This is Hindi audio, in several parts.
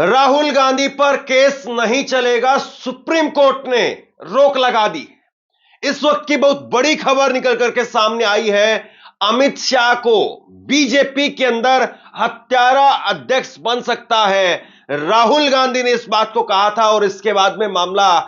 राहुल गांधी पर केस नहीं चलेगा, सुप्रीम कोर्ट ने रोक लगा दी। इस वक्त की बहुत बड़ी खबर निकल करके सामने आई है। अमित शाह को बीजेपी के अंदर हत्यारा अध्यक्ष बन सकता है। राहुल गांधी ने इस बात को कहा था और इसके बाद में मामला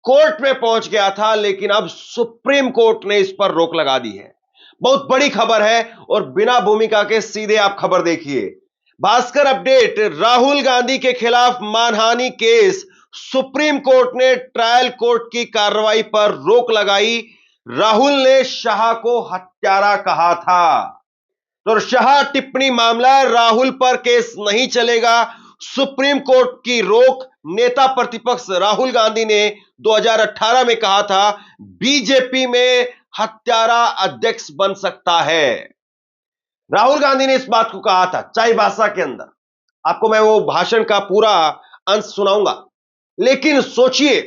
कोर्ट में पहुंच गया था, लेकिन अब सुप्रीम कोर्ट ने इस पर रोक लगा दी है। बहुत बड़ी खबर है और बिना भूमिका के सीधे आप खबर देखिए। भास्कर अपडेट, राहुल गांधी के खिलाफ मानहानि केस, सुप्रीम कोर्ट ने ट्रायल कोर्ट की कार्रवाई पर रोक लगाई। राहुल ने शाह को हत्यारा कहा था। तो शाह टिप्पणी मामला, राहुल पर केस नहीं चलेगा, सुप्रीम कोर्ट की रोक। नेता प्रतिपक्ष राहुल गांधी ने 2018 में कहा था बीजेपी में हत्यारा अध्यक्ष बन सकता है। राहुल गांधी ने इस बात को कहा था चाईबासा के अंदर। आपको मैं वो भाषण का पूरा अंश सुनाऊंगा, लेकिन सोचिए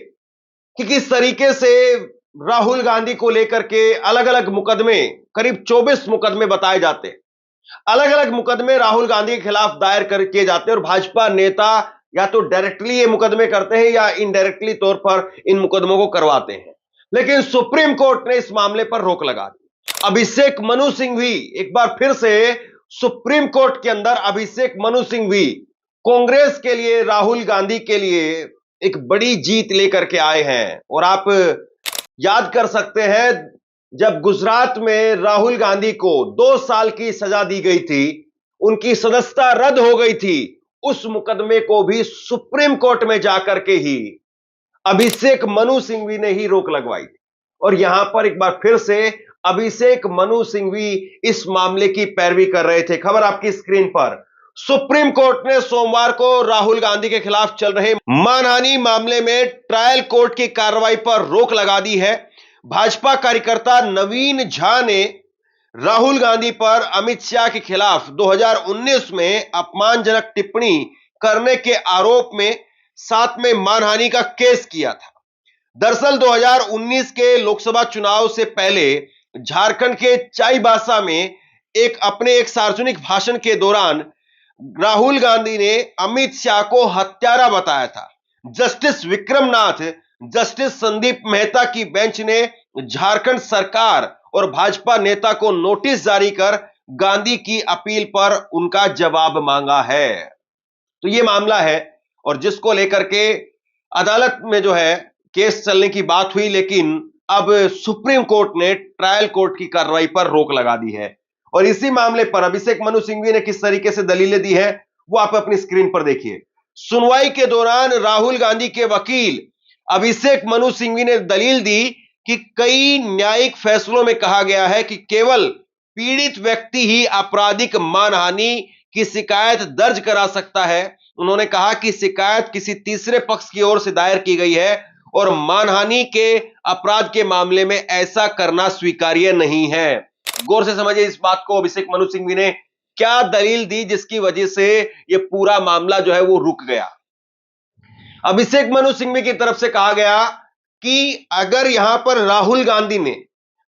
कि किस तरीके से राहुल गांधी को लेकर के अलग अलग मुकदमे, करीब 24 मुकदमे बताए जाते हैं। अलग अलग मुकदमे राहुल गांधी के खिलाफ दायर किए जाते हैं और भाजपा नेता या तो डायरेक्टली ये मुकदमे करते हैं या इनडायरेक्टली तौर पर इन मुकदमों को करवाते हैं। लेकिन सुप्रीम कोर्ट ने इस मामले पर रोक लगा दी। अभिषेक मनु सिंघवी एक बार फिर से सुप्रीम कोर्ट के अंदर, अभिषेक मनु सिंघवी कांग्रेस के लिए, राहुल गांधी के लिए एक बड़ी जीत लेकर के आए हैं। और आप याद कर सकते हैं जब गुजरात में राहुल गांधी को 2 साल की सजा दी गई थी, उनकी सदस्यता रद्द हो गई थी, उस मुकदमे को भी सुप्रीम कोर्ट में जाकर के ही अभिषेक मनु सिंघवी ने ही रोक लगवाई। और यहां पर एक बार फिर से अभिषेक मनु सिंघवी इस मामले की पैरवी कर रहे थे। खबर आपकी स्क्रीन पर। सुप्रीम कोर्ट ने सोमवार को राहुल गांधी के खिलाफ चल रहे मानहानि मामले में ट्रायल कोर्ट की कार्रवाई पर रोक लगा दी है। भाजपा कार्यकर्ता नवीन झा ने राहुल गांधी पर अमित शाह के खिलाफ 2019 में अपमानजनक टिप्पणी करने के आरोप में साथ में मानहानि का केस किया था। दरअसल 2019 के लोकसभा चुनाव से पहले झारखंड के चाईबासा में अपने एक सार्वजनिक भाषण के दौरान राहुल गांधी ने अमित शाह को हत्यारा बताया था। जस्टिस विक्रमनाथ, जस्टिस संदीप मेहता की बेंच ने झारखंड सरकार और भाजपा नेता को नोटिस जारी कर गांधी की अपील पर उनका जवाब मांगा है। तो यह मामला है और जिसको लेकर के अदालत में जो है केस चलने की बात हुई, लेकिन अब सुप्रीम कोर्ट ने ट्रायल कोर्ट की कार्रवाई पर रोक लगा दी है। और इसी मामले पर अभिषेक मनु सिंघवी ने किस तरीके से दलीलें दी है वो आप अपनी स्क्रीन पर देखिए। सुनवाई के दौरान राहुल गांधी के वकील अभिषेक मनु सिंघवी ने दलील दी कि कई न्यायिक फैसलों में कहा गया है कि केवल पीड़ित व्यक्ति ही आपराधिक मानहानि की शिकायत दर्ज करा सकता है। उन्होंने कहा कि शिकायत किसी तीसरे पक्ष की ओर से दायर की गई है और मानहानि के अपराध के मामले में ऐसा करना स्वीकार्य नहीं है। गौर से समझिए इस बात को, अभिषेक मनु सिंघवी ने क्या दलील दी जिसकी वजह से यह पूरा मामला जो है वो रुक गया। अभिषेक मनु सिंघवी की तरफ से कहा गया कि अगर यहां पर राहुल गांधी ने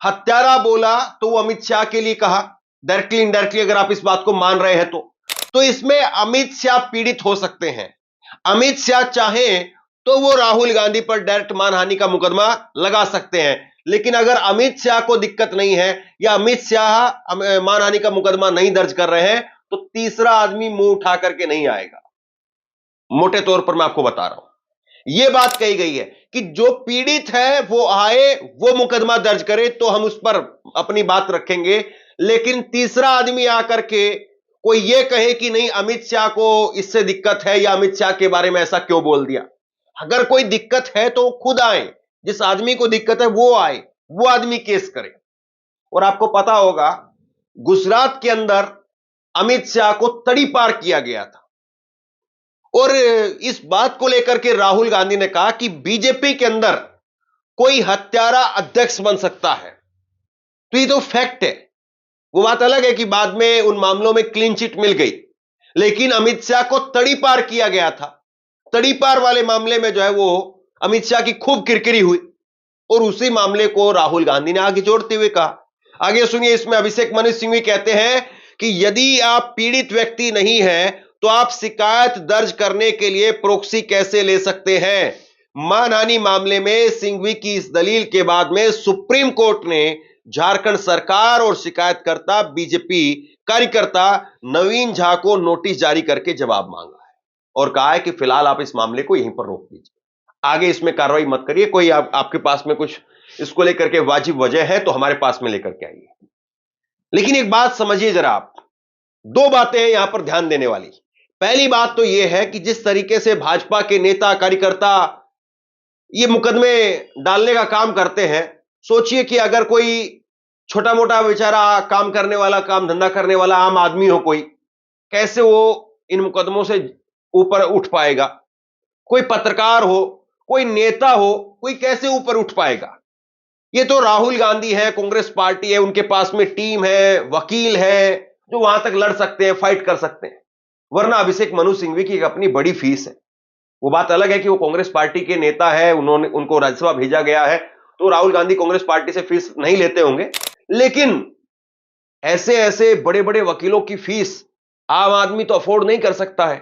हत्यारा बोला तो वो अमित शाह के लिए कहा, डायरेक्टली इनडायरेक्टली अगर आप इस बात को मान रहे हैं तो इसमें अमित शाह पीड़ित हो सकते हैं। अमित शाह चाहे तो वो राहुल गांधी पर डायरेक्ट मानहानि का मुकदमा लगा सकते हैं, लेकिन अगर अमित शाह को दिक्कत नहीं है या अमित शाह मानहानि का मुकदमा नहीं दर्ज कर रहे हैं तो तीसरा आदमी मुंह उठा करके नहीं आएगा। मोटे तौर पर मैं आपको बता रहा हूं, यह बात कही गई है कि जो पीड़ित है वो आए, वो मुकदमा दर्ज करे तो हम उस पर अपनी बात रखेंगे। लेकिन तीसरा आदमी आकर के कोई ये कहे कि नहीं अमित शाह को इससे दिक्कत है या अमित शाह के बारे में ऐसा क्यों बोल दिया। अगर कोई दिक्कत है तो खुद आए, जिस आदमी को दिक्कत है वो आए, वो आदमी केस करे। और आपको पता होगा गुजरात के अंदर अमित शाह को तड़ीपार किया गया था और इस बात को लेकर के राहुल गांधी ने कहा कि बीजेपी के अंदर कोई हत्यारा अध्यक्ष बन सकता है। तो ये तो फैक्ट है। वो बात अलग है कि बाद में उन मामलों में क्लीन चिट मिल गई, लेकिन अमित शाह को तड़ीपार किया गया था। तड़ीपार वाले मामले में जो है वो अमित शाह की खूब किरकिरी हुई और उसी मामले को राहुल गांधी ने आगे जोड़ते हुए कहा। आगे सुनिए, इसमें अभिषेक मनु सिंघवी कहते हैं कि यदि आप पीड़ित व्यक्ति नहीं है तो आप शिकायत दर्ज करने के लिए प्रॉक्सी कैसे ले सकते हैं? मानहानि मामले में सिंघवी की इस दलील के बाद में सुप्रीम कोर्ट ने झारखंड सरकार और शिकायतकर्ता बीजेपी कार्यकर्ता नवीन झा को नोटिस जारी करके जवाब मांगा है और कहा है कि फिलहाल आप इस मामले को यहीं पर रोक दीजिए, आगे इसमें कार्रवाई मत करिए। कोई आपके पास में कुछ इसको लेकर के वाजिब वजह है तो हमारे पास में लेकर के आइए। लेकिन एक बात समझिए जरा आप, दो बातें हैं यहां पर ध्यान देने वाली। पहली बात तो यह है कि जिस तरीके से भाजपा के नेता कार्यकर्ता ये मुकदमे डालने का काम करते हैं, सोचिए कि अगर कोई छोटा मोटा बेचारा काम करने वाला, काम धंधा करने वाला आम आदमी हो, कोई कैसे वो इन मुकदमों से ऊपर उठ पाएगा? कोई पत्रकार हो, कोई नेता हो, कोई कैसे ऊपर उठ पाएगा? ये तो राहुल गांधी है, कांग्रेस पार्टी है, उनके पास में टीम है, वकील है जो वहां तक लड़ सकते हैं, फाइट कर सकते हैं। वरना अभिषेक मनु सिंघवी की एक अपनी बड़ी फीस है। वो बात अलग है कि वो कांग्रेस पार्टी के नेता है, उनको राज्यसभा भेजा गया है, तो राहुल गांधी कांग्रेस पार्टी से फीस नहीं लेते होंगे, लेकिन ऐसे ऐसे बड़े बड़े वकीलों की फीस आम आदमी तो अफोर्ड नहीं कर सकता है।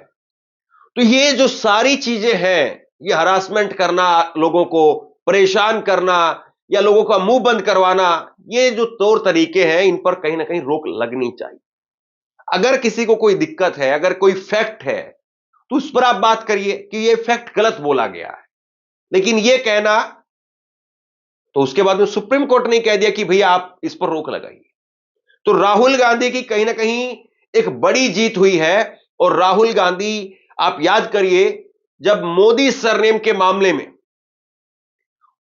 तो ये जो सारी चीजें हैं, ये हरासमेंट करना, लोगों को परेशान करना या लोगों का मुंह बंद करवाना, ये जो तौर तरीके हैं, इन पर कहीं ना कहीं रोक लगनी चाहिए। अगर किसी को कोई दिक्कत है, अगर कोई फैक्ट है, तो उस पर आप बात करिए कि ये फैक्ट गलत बोला गया है। लेकिन ये कहना, तो उसके बाद में सुप्रीम कोर्ट ने कह दिया कि भैया आप इस पर रोक लगाइए। तो राहुल गांधी की कहीं ना कहीं एक बड़ी जीत हुई है। और राहुल गांधी, आप याद करिए, जब मोदी सरनेम के मामले में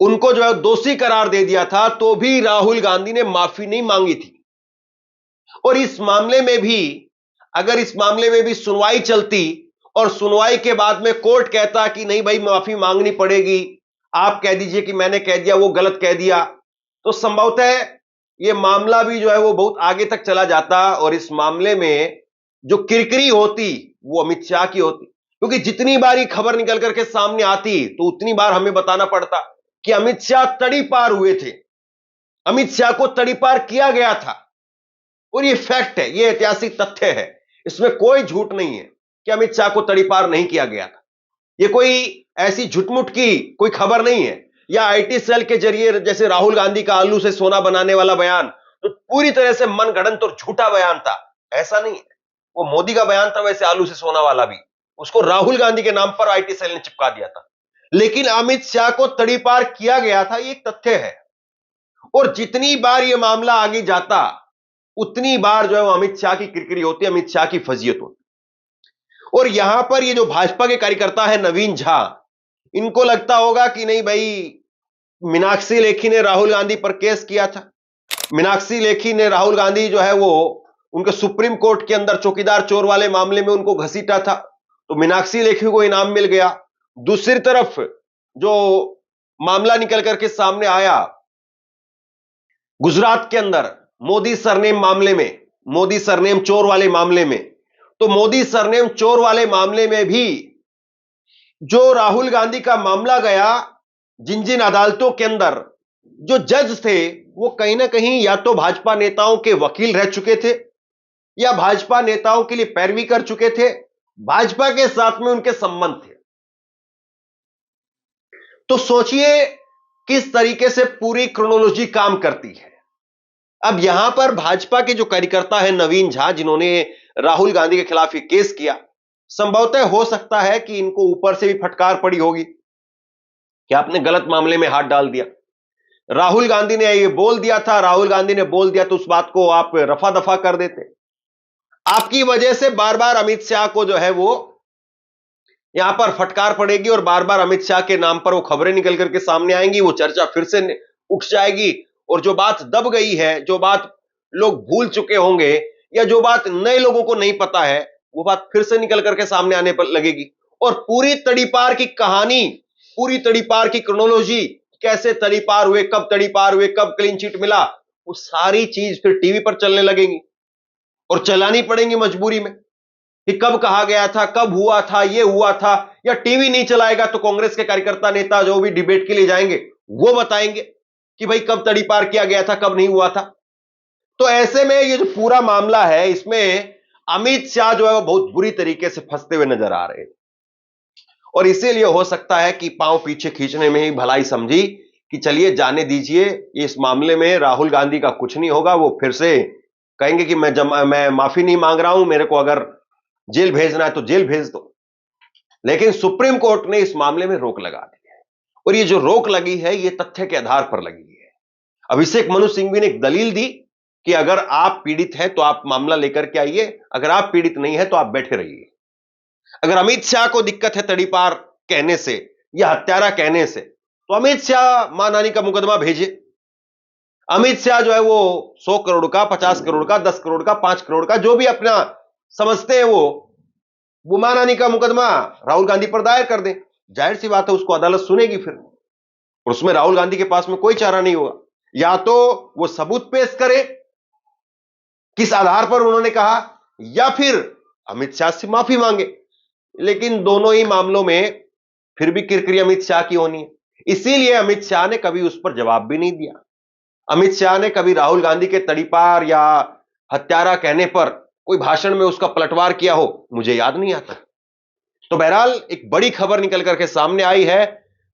उनको जो है दोषी करार दे दिया था, तो भी राहुल गांधी ने माफी नहीं मांगी थी। और इस मामले में भी, अगर इस मामले में भी सुनवाई चलती और सुनवाई के बाद में कोर्ट कहता कि नहीं भाई माफी मांगनी पड़ेगी, आप कह दीजिए कि मैंने कह दिया, वो गलत कह दिया, तो संभवतः ये मामला भी जो है वो बहुत आगे तक चला जाता और इस मामले में जो किरकिरी होती वो अमित शाह की होती। क्योंकि जितनी बार ये खबर निकल करके सामने आती तो उतनी बार हमें बताना पड़ता कि अमित शाह तड़ीपार हुए थे, अमित शाह को तड़ीपार किया गया था। और ये फैक्ट है, ये ऐतिहासिक तथ्य है, इसमें कोई झूठ नहीं है कि अमित शाह को तड़ीपार नहीं किया गया था। ये कोई ऐसी झुटमुट की कोई खबर नहीं है, या आईटी सेल के जरिए जैसे राहुल गांधी का आलू से सोना बनाने वाला बयान तो पूरी तरह से मनगढ़ंत और झूठा बयान था, ऐसा नहीं है। वो मोदी का बयान था वैसे आलू से सोना वाला भी, उसको राहुल गांधी के नाम पर आईटी सेल ने चिपका दिया था। लेकिन अमित शाह को तड़ीपार किया गया था, ये एक तथ्य है। और जितनी बार यह मामला आगे जाता उतनी बार जो है वो अमित शाह की किरकिरी होती, अमित शाह की फजीयत होती। और यहां पर ये जो भाजपा के कार्यकर्ता है नवीन झा, इनको लगता होगा कि नहीं भाई, मीनाक्षी लेखी ने राहुल गांधी पर केस किया था, मीनाक्षी लेखी ने राहुल गांधी जो है वो उनके सुप्रीम कोर्ट के अंदर चौकीदार चोर वाले मामले में उनको घसीटा था, तो मीनाक्षी लेखी को इनाम मिल गया। दूसरी तरफ जो मामला निकल करके सामने आया गुजरात के अंदर मोदी सरनेम मामले में, मोदी सरनेम चोर वाले मामले में, तो मोदी सरनेम चोर वाले मामले में भी जो राहुल गांधी का मामला गया, जिन जिन अदालतों के अंदर जो जज थे वो कहीं ना कहीं या तो भाजपा नेताओं के वकील रह चुके थे या भाजपा नेताओं के लिए पैरवी कर चुके थे, भाजपा के साथ में उनके संबंध थे। तो सोचिए किस तरीके से पूरी क्रोनोलॉजी काम करती है। अब यहां पर भाजपा के जो कार्यकर्ता है नवीन झा, जिन्होंने राहुल गांधी के खिलाफ ये केस किया, संभवतः हो सकता है कि इनको ऊपर से भी फटकार पड़ी होगी कि आपने गलत मामले में हाथ डाल दिया। राहुल गांधी ने ये बोल दिया था, राहुल गांधी ने बोल दिया तो उस बात को आप रफा दफा कर देते। आपकी वजह से बार बार अमित शाह को जो है वो यहां पर फटकार पड़ेगी और बार बार अमित शाह के नाम पर वो खबरें निकल करके सामने आएंगी, वो चर्चा फिर से उठ जाएगी। और जो बात दब गई है, जो बात लोग भूल चुके होंगे या जो बात नए लोगों को नहीं पता है, वो बात फिर से निकल करके सामने आने पर लगेगी। और पूरी तड़ीपार की कहानी, पूरी तड़ीपार की क्रोनोलॉजी, कैसे तड़ीपार हुए, कब तड़ीपार हुए, कब क्लीन चिट मिला, वो सारी चीज फिर टीवी पर चलने लगेंगी और चलानी पड़ेंगी मजबूरी में कि कब कहा गया था, कब हुआ था, ये हुआ था। या टीवी नहीं चलाएगा तो कांग्रेस के कार्यकर्ता नेता जो भी डिबेट के लिए जाएंगे वो बताएंगे कि भाई कब तड़ीपार किया गया था, कब नहीं हुआ था। तो ऐसे में ये जो पूरा मामला है, इसमें अमित शाह जो है वो बहुत बुरी तरीके से फंसते हुए नजर आ रहे हैं और इसीलिए हो सकता है कि पांव पीछे खींचने में ही भलाई समझी कि चलिए जाने दीजिए, इस मामले में राहुल गांधी का कुछ नहीं होगा, वो फिर से कहेंगे कि मैं माफी नहीं मांग रहा हूं, मेरे को अगर जेल भेजना है तो जेल भेज दो। लेकिन सुप्रीम कोर्ट ने इस मामले में रोक लगा दी है और ये जो रोक लगी है ये तथ्य के आधार पर लगी है। अभिषेक मनु सिंघवी ने एक दलील दी कि अगर आप पीड़ित हैं तो आप मामला लेकर के आइए, अगर आप पीड़ित नहीं है तो आप बैठे रहिए। अगर अमित शाह को दिक्कत है तड़ीपार कहने से या हत्यारा कहने से तो अमित शाह मां नानी का मुकदमा भेजे। अमित शाह जो है वो 100 करोड़ का, 50 करोड़ का, 10 करोड़ का, 5 करोड़ का, जो भी अपना समझते हैं वो मां नानी का मुकदमा राहुल गांधी पर दायर कर दें। जाहिर सी बात है उसको अदालत सुनेगी फिर, और उसमें राहुल गांधी के पास में कोई चारा नहीं होगा। या तो वो सबूत पेश करे किस आधार पर उन्होंने कहा, या फिर अमित शाह से माफी मांगे। लेकिन दोनों ही मामलों में फिर भी किरकिरी अमित शाह की होनी है। इसीलिए अमित शाह ने कभी उस पर जवाब भी नहीं दिया। अमित शाह ने कभी राहुल गांधी के तड़ीपार या हत्यारा कहने पर कोई भाषण में उसका पलटवार किया हो, मुझे याद नहीं आता। तो बहरहाल एक बड़ी खबर निकल करके सामने आई है,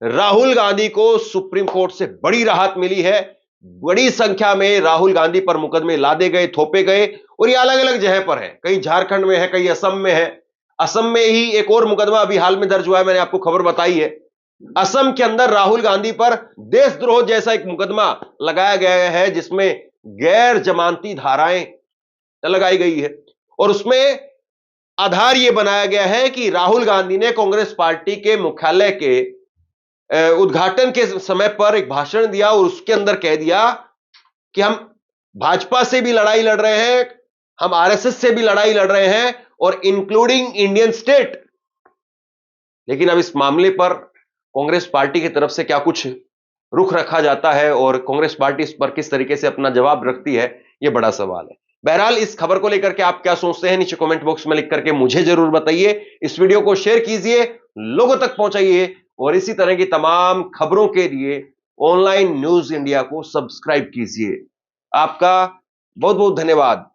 राहुल गांधी को सुप्रीम कोर्ट से बड़ी राहत मिली है। बड़ी संख्या में राहुल गांधी पर मुकदमे लादे गए, थोपे गए, और ये अलग अलग जगह पर है। कहीं झारखंड में है, कहीं असम में है। असम में ही एक और मुकदमा अभी हाल में दर्ज हुआ है, मैंने आपको खबर बताई है। असम के अंदर राहुल गांधी पर देशद्रोह जैसा एक मुकदमा लगाया गया है जिसमें गैर जमानती धाराएं लगाई गई है, और उसमें आधार यह बनाया गया है कि राहुल गांधी ने कांग्रेस पार्टी के मुख्यालय के उद्घाटन के समय पर एक भाषण दिया और उसके अंदर कह दिया कि हम भाजपा से भी लड़ाई लड़ रहे हैं, हम आरएसएस से भी लड़ाई लड़ रहे हैं, और इंक्लूडिंग इंडियन स्टेट। लेकिन अब इस मामले पर कांग्रेस पार्टी की तरफ से क्या कुछ रुख रखा जाता है और कांग्रेस पार्टी इस पर किस तरीके से अपना जवाब रखती है, यह बड़ा सवाल है। बहरहाल इस खबर को लेकर के आप क्या सोचते हैं, नीचे कमेंट बॉक्स में लिख करके मुझे जरूर बताइए। इस वीडियो को शेयर कीजिए, लोगों तक पहुंचाइए, और इसी तरह की तमाम खबरों के लिए ऑनलाइन न्यूज इंडिया को सब्सक्राइब कीजिए। आपका बहुत बहुत धन्यवाद।